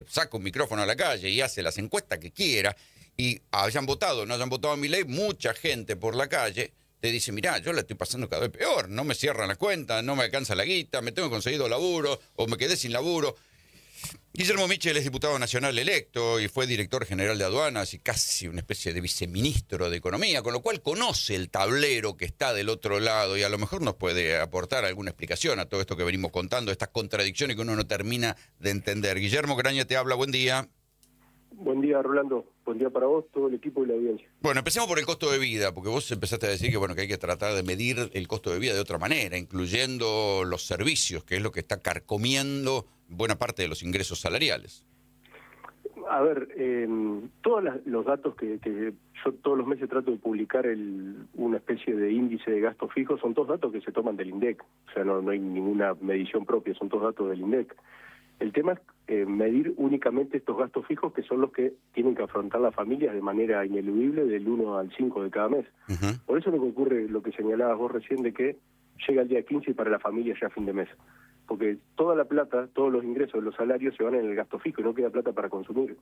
saca un micrófono a la calle y hace las encuestas que quiera, y hayan votado o no hayan votado a Milei, mucha gente por la calle te dice, mirá, yo la estoy pasando cada vez peor, no me cierran las cuentas, no me alcanza la guita, me tengo conseguido laburo, o me quedé sin laburo. Guillermo Michel es diputado nacional electo y fue director general de aduanas y casi una especie de viceministro de Economía, con lo cual conoce el tablero que está del otro lado y a lo mejor nos puede aportar alguna explicación a todo esto que venimos contando, estas contradicciones que uno no termina de entender. Guillermo Graña te habla, buen día. Buen día, Rolando. Buen día para vos, todo el equipo y la audiencia. Bueno, empecemos por el costo de vida, porque vos empezaste a decir que bueno que hay que tratar de medir el costo de vida de otra manera, incluyendo los servicios, que es lo que está carcomiendo buena parte de los ingresos salariales. A ver, todos los datos que yo todos los meses trato de publicar una especie de índice de gasto fijo, son todos datos que se toman del INDEC. O sea, no hay ninguna medición propia, son todos datos del INDEC. El tema es medir únicamente estos gastos fijos, que son los que tienen que afrontar las familias de manera ineludible del 1 al 5 de cada mes. Por eso es lo que ocurre, lo que señalabas vos recién, de que llega el día 15 y para la familia ya fin de mes. Porque toda la plata, todos los ingresos de los salarios se van en el gasto fijo y no queda plata para consumir.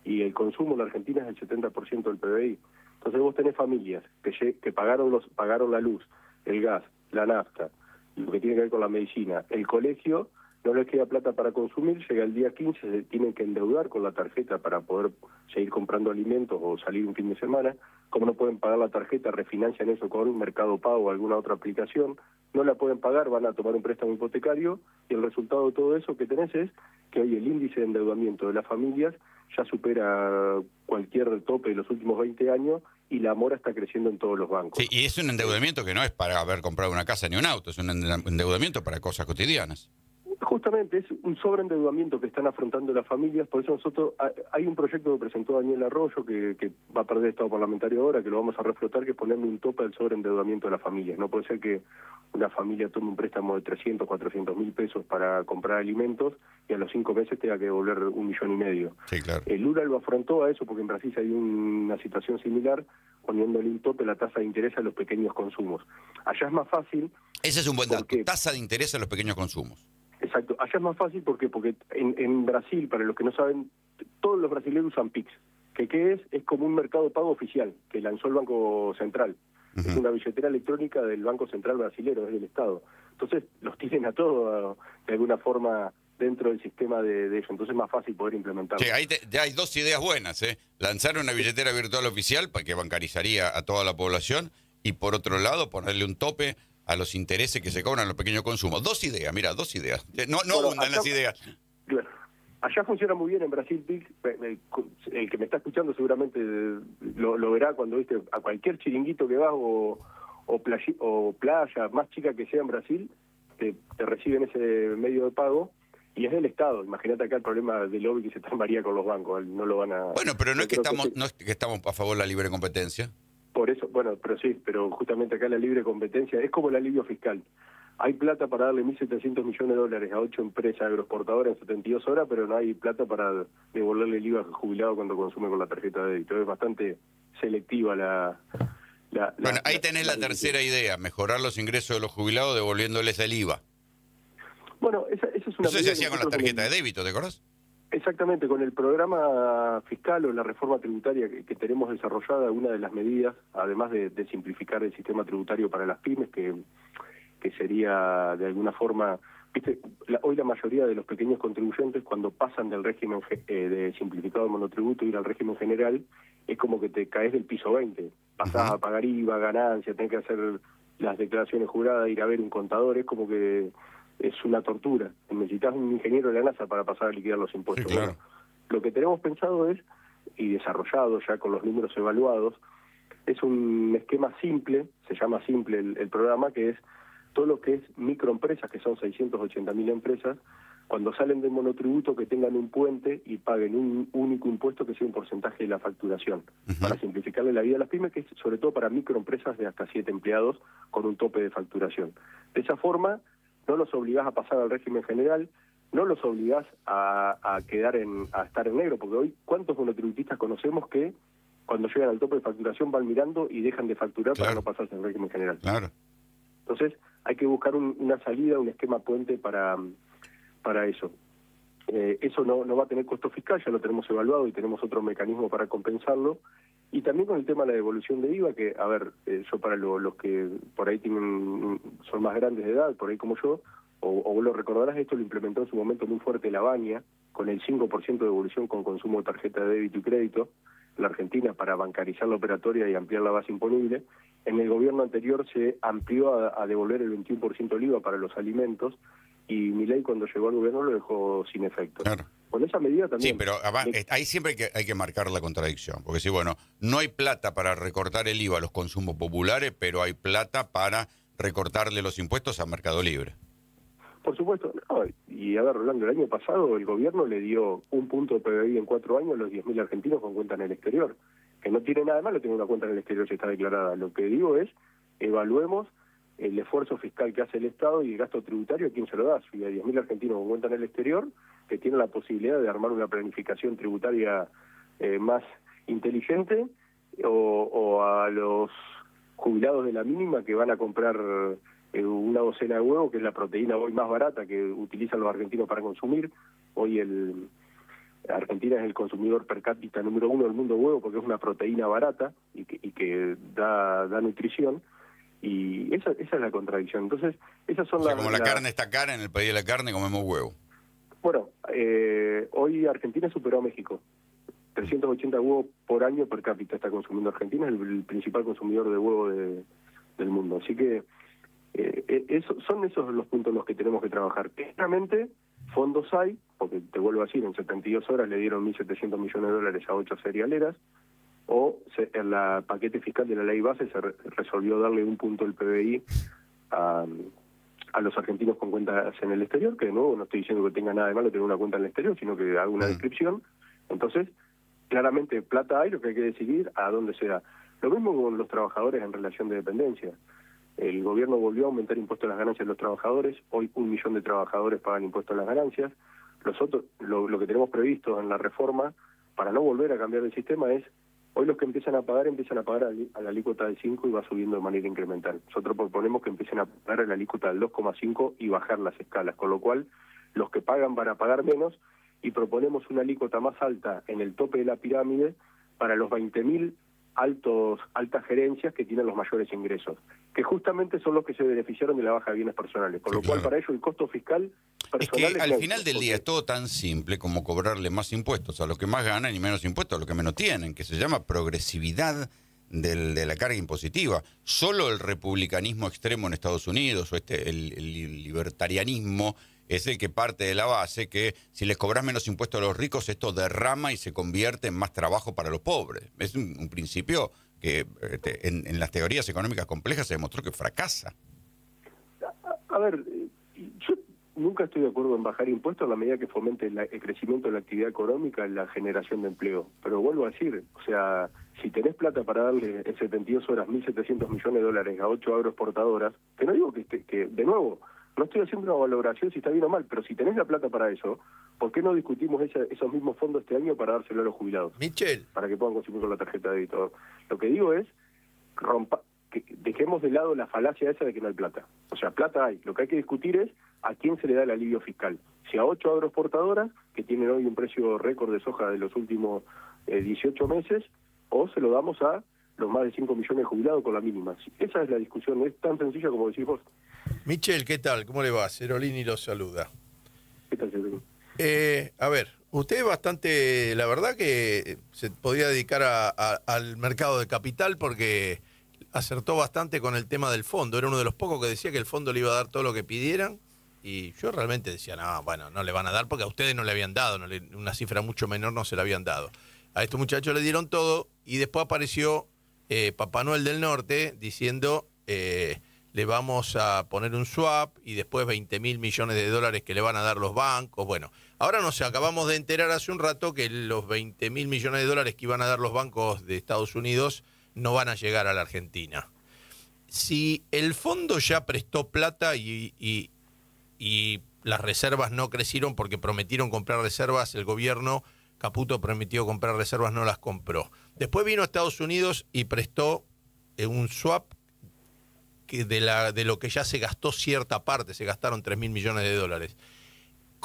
Y el consumo en la Argentina es el 70% del PBI. Entonces vos tenés familias que pagaron la luz, el gas, la nafta, lo que tiene que ver con la medicina, el colegio, no les queda plata para consumir, llega el día 15, se tienen que endeudar con la tarjeta para poder seguir comprando alimentos o salir un fin de semana. Como no pueden pagar la tarjeta, refinancian eso con un Mercado Pago o alguna otra aplicación. No la pueden pagar, van a tomar un préstamo hipotecario y el resultado de todo eso que tenés es que hoy el índice de endeudamiento de las familias ya supera cualquier tope de los últimos 20 años y la mora está creciendo en todos los bancos. Sí, y es un endeudamiento que no es para haber comprado una casa ni un auto, es un endeudamiento para cosas cotidianas. Justamente es un sobreendeudamiento que están afrontando las familias, por eso nosotros, hay un proyecto que presentó Daniel Arroyo, que va a perder estado parlamentario ahora, que lo vamos a reflotar, que es ponerle un tope al sobreendeudamiento de las familias. No puede ser que una familia tome un préstamo de 300, 400 mil pesos para comprar alimentos y a los 5 meses tenga que devolver 1,5 millones. Sí, claro. El Lula lo afrontó a eso porque en Brasil hay una situación similar, poniéndole un tope a la tasa de interés a los pequeños consumos. Allá es más fácil. Ese es un buen dato, tasa de interés a los pequeños consumos. Exacto, allá es más fácil porque en Brasil, para los que no saben, todos los brasileños usan Pix, que ¿qué es? Es como un mercado pago oficial que lanzó el Banco Central. Es una billetera electrónica del Banco Central brasilero, es del Estado. Entonces los tienen a todos de alguna forma dentro del sistema de ellos, entonces es más fácil poder implementarlo. Sí, ya hay dos ideas buenas, ¿eh? Lanzar una billetera virtual oficial para que bancarizaría a toda la población y por otro lado ponerle un tope a los intereses que se cobran los pequeños consumos. Dos ideas, mira, dos ideas. No abundan las ideas. Claro. Allá funciona muy bien en Brasil Pix. El que me está escuchando seguramente lo verá cuando viste a cualquier chiringuito que vas o playa más chica que sea en Brasil, te reciben ese medio de pago y es del Estado. Imagínate acá el problema del lobby que se tramaría con los bancos. No lo van a... Bueno, pero no es que estamos a favor de la libre competencia. Por eso, bueno, pero justamente acá la libre competencia es como el alivio fiscal. Hay plata para darle 1.700 millones de dólares a 8 empresas agroexportadoras en 72 horas, pero no hay plata para devolverle el IVA al jubilado cuando consume con la tarjeta de débito. Es bastante selectiva Bueno, ahí tenés la tercera idea, mejorar los ingresos de los jubilados devolviéndoles el IVA. Bueno, esa es una... Eso se hacía con la tarjeta de débito, ¿te acordás? Exactamente, con el programa fiscal o la reforma tributaria que tenemos desarrollada, una de las medidas, además de simplificar el sistema tributario para las pymes, que sería de alguna forma, viste, hoy la mayoría de los pequeños contribuyentes cuando pasan del régimen de simplificado de monotributo ir al régimen general, es como que te caes del piso 20, pasás a pagar IVA, ganancia, tenés que hacer las declaraciones juradas, ir a ver un contador, es como que es una tortura. Necesitas un ingeniero de la NASA para pasar a liquidar los impuestos. Sí, claro. Bueno, lo que tenemos pensado es, y desarrollado ya con los números evaluados, es un esquema simple, se llama simple el programa, que es todo lo que es microempresas, que son 680.000 empresas, cuando salen del monotributo que tengan un puente y paguen un único impuesto que sea un porcentaje de la facturación, para simplificarle la vida a las pymes, que es sobre todo para microempresas de hasta 7 empleados con un tope de facturación. De esa forma, no los obligás a pasar al régimen general, no los obligás a estar en negro, porque hoy, ¿cuántos monotributistas conocemos que cuando llegan al tope de facturación van mirando y dejan de facturar para no pasarse al régimen general? Claro. Entonces, hay que buscar una salida, un esquema puente para eso. Eso no va a tener costo fiscal, ya lo tenemos evaluado y tenemos otro mecanismo para compensarlo. Y también con el tema de la devolución de IVA, que, a ver, yo para los que por ahí son más grandes de edad, por ahí como yo, o vos lo recordarás, esto lo implementó en su momento muy fuerte la Baña, con el 5% de devolución con consumo de tarjeta de débito y crédito en la Argentina para bancarizar la operatoria y ampliar la base imponible. En el gobierno anterior se amplió a devolver el 21% del IVA para los alimentos, y Milei cuando llegó al gobierno lo dejó sin efecto. Claro. Con esa medida también... Sí, pero ahí siempre hay que marcar la contradicción, porque sí, bueno, no hay plata para recortar el IVA a los consumos populares, pero hay plata para recortarle los impuestos a Mercado Libre. Por supuesto, no, y a ver, Rolando, el año pasado el gobierno le dio un punto de PBI en 4 años a los 10.000 argentinos con cuenta en el exterior, que no tiene nada de malo tener una cuenta en el exterior si está declarada. Lo que digo es, evaluemos el esfuerzo fiscal que hace el Estado y el gasto tributario, ¿a quién se lo da? Si a 10.000 argentinos con cuenta en el exterior, que tienen la posibilidad de armar una planificación tributaria más inteligente, o a los jubilados de la mínima que van a comprar una docena de huevos, que es la proteína hoy más barata que utilizan los argentinos para consumir. Hoy Argentina es el consumidor per cápita número 1 del mundo de huevo porque es una proteína barata y que da nutrición. Y esa es la contradicción. Entonces, esas son como la carne está cara, en el país de la carne comemos huevo. Bueno, hoy Argentina superó a México. 380 huevos por año per cápita está consumiendo Argentina, es el principal consumidor de huevo del mundo. Así que son esos los puntos en los que tenemos que trabajar. Claramente, fondos hay, porque te vuelvo a decir, en 72 horas le dieron 1.700 millones de dólares a 8 cerealeras, o en la paquete fiscal de la ley base se resolvió darle un punto del PBI a los argentinos con cuentas en el exterior, que de nuevo no estoy diciendo que tenga nada de malo tener una cuenta en el exterior, sino que haga una descripción. Entonces, claramente plata hay, lo que hay que decidir a dónde se da. Lo mismo con los trabajadores en relación de dependencia. El gobierno volvió a aumentar impuestos a las ganancias de los trabajadores, hoy 1 millón de trabajadores pagan impuestos a las ganancias. Lo que tenemos previsto en la reforma, para no volver a cambiar el sistema, es hoy los que empiezan a pagar a la alícuota del 5 y va subiendo de manera incremental. Nosotros proponemos que empiecen a pagar a la alícuota del 2,5 y bajar las escalas, con lo cual los que pagan van a pagar menos, y proponemos una alícuota más alta en el tope de la pirámide para los 20.000 altas gerencias que tienen los mayores ingresos, que justamente son los que se beneficiaron de la baja de bienes personales, por lo cual para ellos el costo fiscal personal es que al final del día es todo tan simple como cobrarle más impuestos a los que más ganan y menos impuestos a los que menos tienen, que se llama progresividad de la carga impositiva. Solo el republicanismo extremo en Estados Unidos o el libertarianismo es el que parte de la base que si les cobras menos impuestos a los ricos, esto derrama y se convierte en más trabajo para los pobres. Es un principio que en las teorías económicas complejas se demostró que fracasa. A ver, yo nunca estoy de acuerdo en bajar impuestos a la medida que fomente el crecimiento de la actividad económica y la generación de empleo. Pero vuelvo a decir, o sea, si tenés plata para darle en 72 horas 1.700 millones de dólares a 8 agroexportadoras, que no digo que de nuevo, no estoy haciendo una valoración si está bien o mal, pero si tenés la plata para eso, ¿por qué no discutimos esos mismos fondos este año para dárselo a los jubilados? Michel. Para que puedan consumir con la tarjeta de débito. Lo que digo es, que dejemos de lado la falacia esa de que no hay plata. O sea, plata hay. Lo que hay que discutir es a quién se le da el alivio fiscal. Si a 8 agroexportadoras, que tienen hoy un precio récord de soja de los últimos 18 meses, o se lo damos a los más de 5 millones de jubilados con la mínima. Esa es la discusión, es tan sencilla como decís vos. Michel, ¿qué tal? ¿Cómo le va? Cerolini lo saluda. ¿Qué tal, Cerolini? A ver, usted es bastante, la verdad que se podría dedicar al mercado de capital porque acertó bastante con el tema del fondo. Era uno de los pocos que decía que el fondo le iba a dar todo lo que pidieran y yo realmente decía, no, bueno, no le van a dar porque a ustedes no le habían dado, una cifra mucho menor no se la habían dado. A estos muchachos le dieron todo y después apareció Papá Noel del Norte diciendo le vamos a poner un swap y después 20.000 millones de dólares que le van a dar los bancos. Bueno, ahora nos acabamos de enterar hace un rato que los 20.000 millones de dólares que iban a dar los bancos de Estados Unidos no van a llegar a la Argentina. Si el fondo ya prestó plata y las reservas no crecieron porque prometieron comprar reservas, el gobierno Caputo prometió comprar reservas, no las compró. Después vino a Estados Unidos y prestó un swap que de lo que ya se gastó cierta parte, se gastaron 3.000 millones de dólares.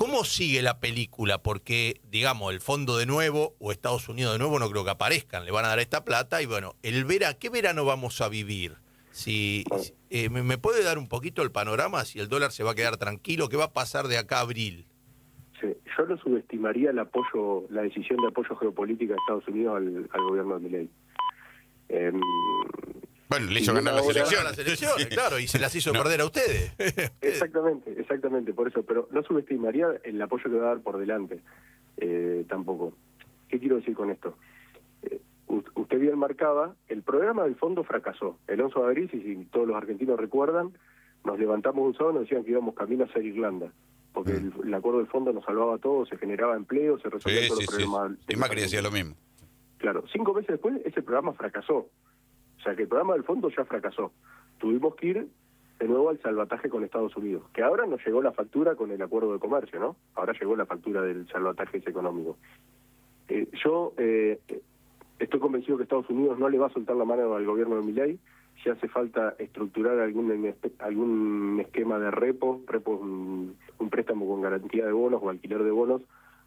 ¿Cómo sigue la película? Porque, digamos, el fondo de nuevo o Estados Unidos de nuevo no creo que aparezcan, le van a dar esta plata y bueno, ¿qué verano vamos a vivir? ¿Me puede dar un poquito el panorama si el dólar se va a quedar tranquilo? ¿Qué va a pasar de acá a abril? Sí, yo no subestimaría la decisión de apoyo geopolítica de Estados Unidos al gobierno de Milei. Bueno, le hizo ganar las elecciones, claro, y se las hizo perder a ustedes. Exactamente, por eso. Pero no subestimaría el apoyo que va a dar por delante, tampoco. ¿Qué quiero decir con esto? Usted bien marcaba, el programa del fondo fracasó. El 11 de abril, si todos los argentinos recuerdan, nos levantamos un sábado y nos decían que íbamos camino a ser Irlanda, porque el acuerdo del fondo nos salvaba a todos, se generaba empleo, se resolvía todos los problemas. Y Macri decía lo mismo. Claro, 5 meses después ese programa fracasó. O sea que el programa del fondo ya fracasó. Tuvimos que ir de nuevo al salvataje con Estados Unidos, que ahora nos llegó la factura con el acuerdo de comercio, ¿no? Ahora llegó la factura del salvataje ese económico. Yo estoy convencido que Estados Unidos no le va a soltar la mano al gobierno de Milei. Si hace falta estructurar algún esquema de repo es un préstamo con garantía de bonos o alquiler de bonos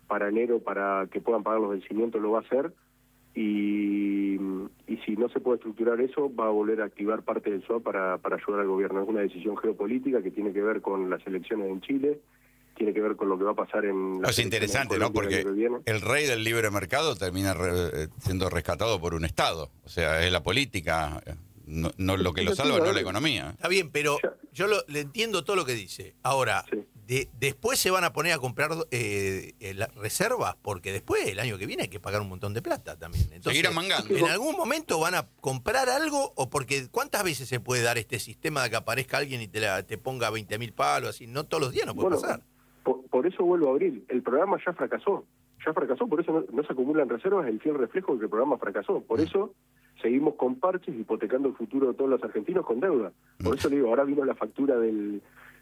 para enero, para que puedan pagar los vencimientos, lo va a hacer. Y si no se puede estructurar eso, va a volver a activar parte del SWAP para ayudar al gobierno. Es una decisión geopolítica que tiene que ver con las elecciones en Chile, tiene que ver con lo que va a pasar en la... Es interesante, ¿no? Porque el rey del libre mercado termina siendo rescatado por un Estado. O sea, es la política, no lo que lo salva, no la economía. Está bien, pero yo le entiendo todo lo que dice. Ahora, después se van a poner a comprar las reservas, porque después, el año que viene, hay que pagar un montón de plata también. Entonces, seguirán mangando. ¿En algún momento van a comprar algo? O porque ¿cuántas veces se puede dar este sistema de que aparezca alguien y te ponga 20.000 palos? Así, no todos los días no puede pasar. Por eso vuelvo a abrir. El programa ya fracasó, por eso no se acumulan reservas, el fiel reflejo de que el programa fracasó. Por eso seguimos con parches, hipotecando el futuro de todos los argentinos con deuda. Por eso le digo, ahora vino la factura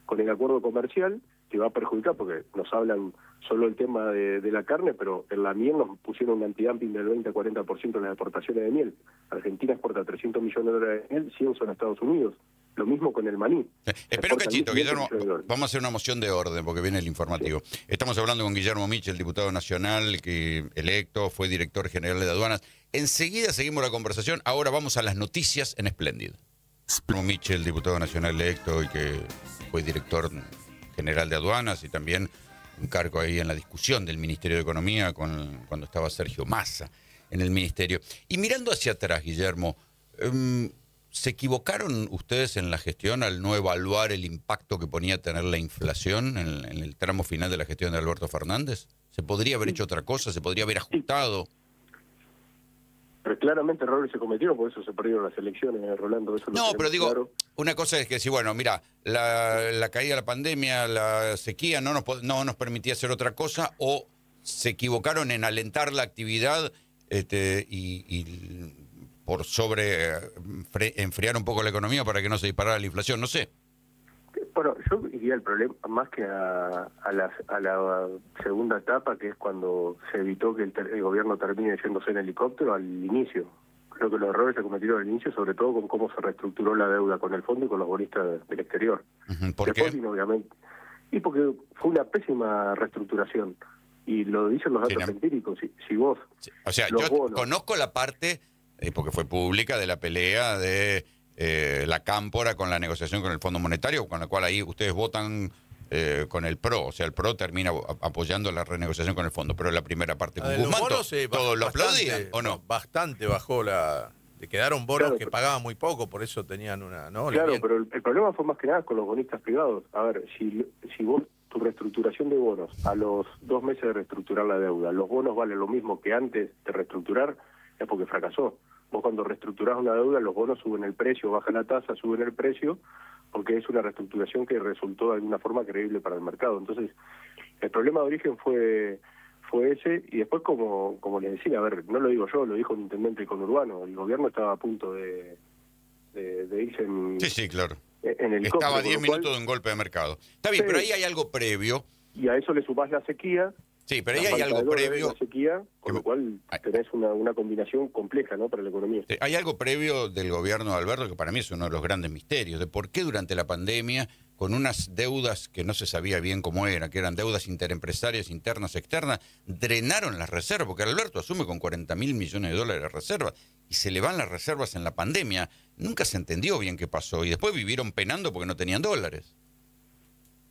con el acuerdo comercial, que va a perjudicar, porque nos hablan solo el tema de la carne, pero en la miel nos pusieron un antidumping del 20-40% en las exportaciones de miel. Argentina exporta 300 millones de dólares de miel, 100 son a Estados Unidos. Lo mismo con el maní. Espera un cachito, Guillermo, vamos a hacer una moción de orden, porque viene el informativo. Sí. Estamos hablando con Guillermo Michel, diputado nacional, que electo, fue director general de aduanas. Enseguida seguimos la conversación, ahora vamos a las noticias en Espléndido. Guillermo Michel, diputado nacional electo y que fue director general de aduanas y también un cargo ahí en la discusión del Ministerio de Economía cuando estaba Sergio Massa en el Ministerio. Y mirando hacia atrás, Guillermo, ¿se equivocaron ustedes en la gestión al no evaluar el impacto que ponía a tener la inflación en el tramo final de la gestión de Alberto Fernández? ¿Se podría haber hecho otra cosa? ¿Se podría haber ajustado? Pero claramente errores se cometieron, por eso se perdieron las elecciones, Rolando. Eso no, pero digo, claro. Una cosa es que si, bueno, mira, la caída de la pandemia, la sequía no nos permitía hacer otra cosa, o se equivocaron en alentar la actividad y por enfriar un poco la economía para que no se disparara la inflación, no sé. Bueno, yo diría el problema más que a la segunda etapa, que es cuando se evitó que el gobierno termine yéndose en helicóptero al inicio. Creo que los errores se cometieron al inicio, sobre todo con cómo se reestructuró la deuda con el fondo y con los bonistas del exterior. ¿Por qué? Obviamente. Y porque fue una pésima reestructuración. Y lo dicen los datos empíricos. Si vos... Sí. O sea, yo conozco la parte, porque fue pública, de la pelea de la Cámpora con la negociación con el Fondo Monetario, con la cual ahí ustedes votan con el PRO. O sea, el PRO termina apoyando la renegociación con el fondo. Pero la primera parte con Guzmán, ¿todos lo aplaudían o no? Bastante bajó le quedaron bonos que pagaban muy poco, por eso tenían una... ¿no? Claro, pero el problema fue más que nada con los bonistas privados. A ver, si vos, tu reestructuración de bonos, a los 2 meses de reestructurar la deuda, los bonos valen lo mismo que antes de reestructurar, es porque fracasó. Vos cuando reestructurás una deuda, los bonos suben el precio, bajan la tasa, suben el precio, porque es una reestructuración que resultó de alguna forma creíble para el mercado. Entonces, el problema de origen fue ese, y después, como les decía, a ver, no lo digo yo, lo dijo un intendente conurbano, el gobierno estaba a punto de irse en... Sí, claro. En el estaba a 10 minutos de un golpe de mercado. Está bien, pero ahí hay algo previo. Y a eso le sumás la sequía. Sí, pero ahí hay algo previo. La sequía, con lo cual tenés una combinación compleja, ¿no?, para la economía. Hay algo previo del gobierno de Alberto que para mí es uno de los grandes misterios, de por qué durante la pandemia, con unas deudas que no se sabía bien cómo eran, que eran deudas interempresarias, internas, externas, drenaron las reservas, porque Alberto asume con 40.000 millones de dólares de reservas y se le van las reservas en la pandemia. Nunca se entendió bien qué pasó y después vivieron penando porque no tenían dólares.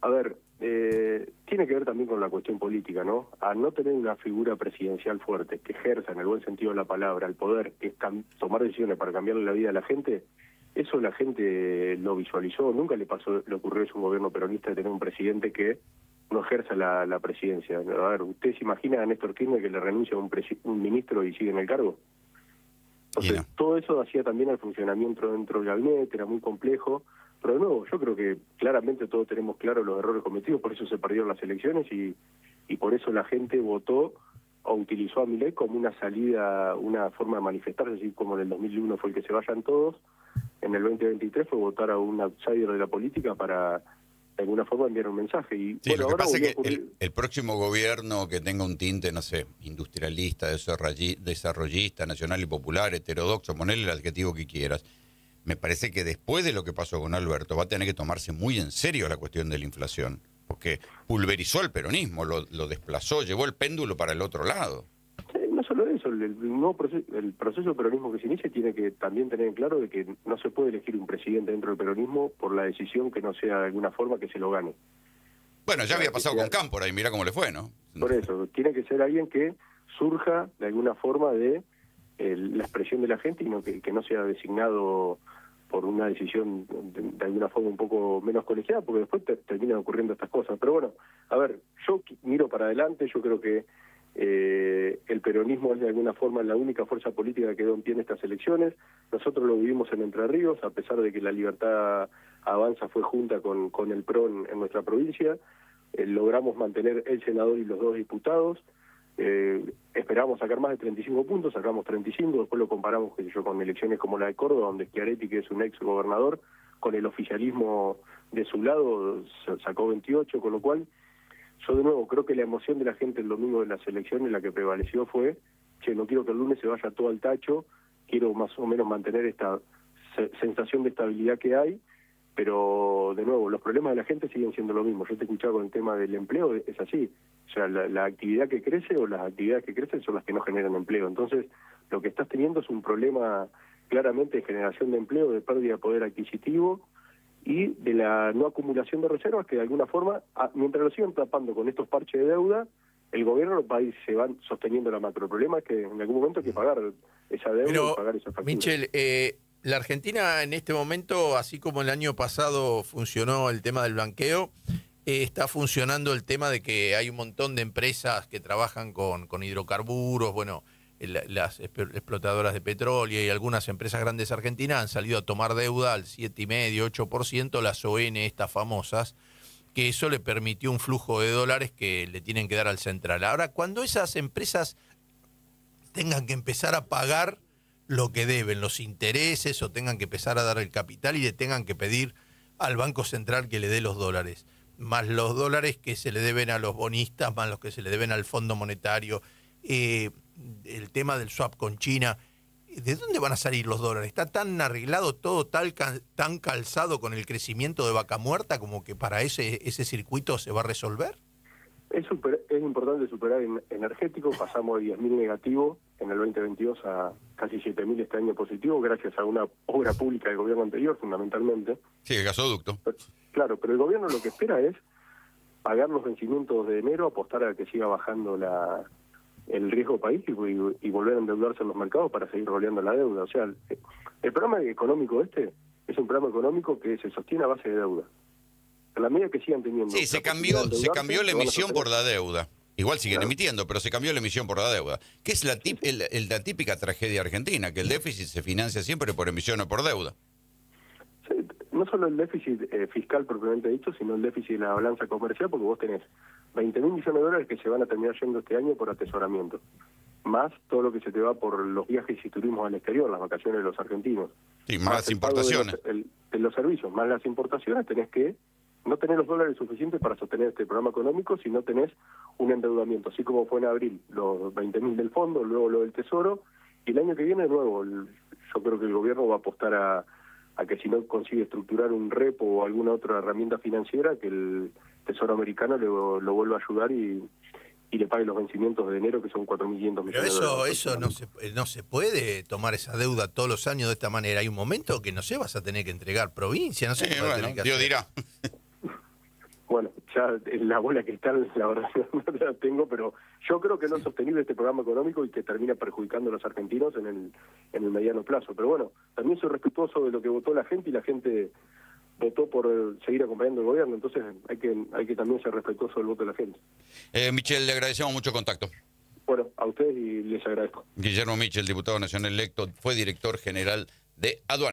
A ver, tiene que ver también con la cuestión política, ¿no? Al no tener una figura presidencial fuerte, que ejerza en el buen sentido de la palabra el poder, que es tomar decisiones para cambiarle la vida a la gente, eso la gente lo visualizó. Nunca le ocurrió a un gobierno peronista de tener un presidente que no ejerza la presidencia. A ver, ¿usted se imagina a Néstor Kirchner que le renuncia a un ministro y sigue en el cargo? Entonces, todo eso hacía también al funcionamiento dentro del gabinete, era muy complejo. Pero de nuevo, yo creo que claramente todos tenemos claros los errores cometidos, por eso se perdieron las elecciones y por eso la gente votó o utilizó a Milei como una salida, una forma de manifestarse, así como en el 2001 fue el que se vayan todos, en el 2023 fue votar a un outsider de la política para de alguna forma enviar un mensaje. Y sí, bueno, lo que pasa es que el próximo gobierno que tenga un tinte, no sé, industrialista, desarrollista, nacional y popular, heterodoxo, ponele el adjetivo que quieras, me parece que después de lo que pasó con Alberto va a tener que tomarse muy en serio la cuestión de la inflación, porque pulverizó el peronismo, lo desplazó, llevó el péndulo para el otro lado. Sí, no solo eso, el proceso de peronismo que se inicia tiene que también tener en claro de que no se puede elegir un presidente dentro del peronismo por la decisión que no sea de alguna forma que se lo gane. Bueno, ya había pasado con Cámpora y mira cómo le fue, ¿no? Por eso, tiene que ser alguien que surja de alguna forma de la expresión de la gente y no que no sea designado por una decisión de alguna forma un poco menos colegiada, porque después terminan ocurriendo estas cosas. Pero bueno, a ver, yo miro para adelante, yo creo que el peronismo es de alguna forma la única fuerza política que quedó en pie en estas elecciones. Nosotros lo vivimos en Entre Ríos, a pesar de que la Libertad Avanza fue junta con el PRO en nuestra provincia. Logramos mantener el senador y los 2 diputados. Esperábamos sacar más de 35 puntos, sacamos 35, después lo comparamos con elecciones como la de Córdoba, donde Schiaretti, que es un ex gobernador, con el oficialismo de su lado sacó 28, con lo cual yo de nuevo creo que la emoción de la gente el domingo de las elecciones, la que prevaleció fue, che, no quiero que el lunes se vaya todo al tacho, quiero más o menos mantener esta sensación de estabilidad que hay, pero de nuevo, los problemas de la gente siguen siendo lo mismo. Yo te escuchaba con el tema del empleo, es así. O sea, la actividad que crece o las actividades que crecen son las que no generan empleo. Entonces, lo que estás teniendo es un problema claramente de generación de empleo, de pérdida de poder adquisitivo y de la no acumulación de reservas que de alguna forma, mientras lo sigan tapando con estos parches de deuda, el gobierno se van sosteniendo la macro. El problema es que en algún momento hay que pagar esa deuda y pagar esa factura. Michel, la Argentina en este momento, así como el año pasado funcionó el tema del blanqueo, está funcionando el tema de que hay un montón de empresas que trabajan con hidrocarburos, bueno, las explotadoras de petróleo y algunas empresas grandes argentinas han salido a tomar deuda al 7,5%, 8%, las ON estas famosas, que eso le permitió un flujo de dólares que le tienen que dar al central. Ahora, cuando esas empresas tengan que empezar a pagar lo que deben, los intereses, o tengan que empezar a dar el capital y le tengan que pedir al Banco Central que le dé los dólares, más los dólares que se le deben a los bonistas, más los que se le deben al Fondo Monetario, el tema del swap con China, ¿de dónde van a salir los dólares? ¿Está tan arreglado todo, tan calzado con el crecimiento de Vaca Muerta como que para ese circuito se va a resolver? Es importante superar en energético, pasamos de 10.000 negativo en el 2022 a casi 7.000 este año positivo, gracias a una obra pública del gobierno anterior, fundamentalmente. Sí, el gasoducto. Claro, pero el gobierno lo que espera es pagar los vencimientos de enero, apostar a que siga bajando el riesgo país y volver a endeudarse en los mercados para seguir roleando la deuda. O sea, el programa económico es un programa económico que se sostiene a base de deuda. A la medida que sigan teniendo... Sí, se cambió la emisión por la deuda. Igual siguen emitiendo, pero se cambió la emisión por la deuda. Que es la típica tragedia argentina, que el déficit se financia siempre por emisión o por deuda. Sí, no solo el déficit fiscal propiamente dicho, sino el déficit de la balanza comercial, porque vos tenés 20.000 millones de dólares que se van a terminar yendo este año por atesoramiento, más todo lo que se te va por los viajes y turismos al exterior, las vacaciones de los argentinos. Sí, más las importaciones. De los servicios, más las importaciones, tenés que no tener los dólares suficientes para sostener este programa económico si no tenés un endeudamiento, así como fue en abril, los 20.000 del fondo, luego lo del Tesoro, y el año que viene, de nuevo, yo creo que el gobierno va a apostar a a que si no consigue estructurar un repo o alguna otra herramienta financiera, que el Tesoro americano lo vuelva a ayudar y le pague los vencimientos de enero, que son 4.500 millones Pero de dólares. eso no se puede tomar esa deuda todos los años de esta manera. Hay un momento que, no sé, vas a tener que entregar provincia, no sé qué vas a tener que Dios hacer. dirá. Bueno, ya la bola que está, la verdad no la tengo, pero yo creo que no es sostenible este programa económico y que termina perjudicando a los argentinos en el mediano plazo. Pero bueno, también soy respetuoso de lo que votó la gente, y la gente votó por seguir acompañando el gobierno, entonces hay que también ser respetuoso del voto de la gente. Michel, le agradecemos mucho el contacto. Bueno, a ustedes y les agradezco. Guillermo Michel, diputado nacional electo, fue director general de Aduana.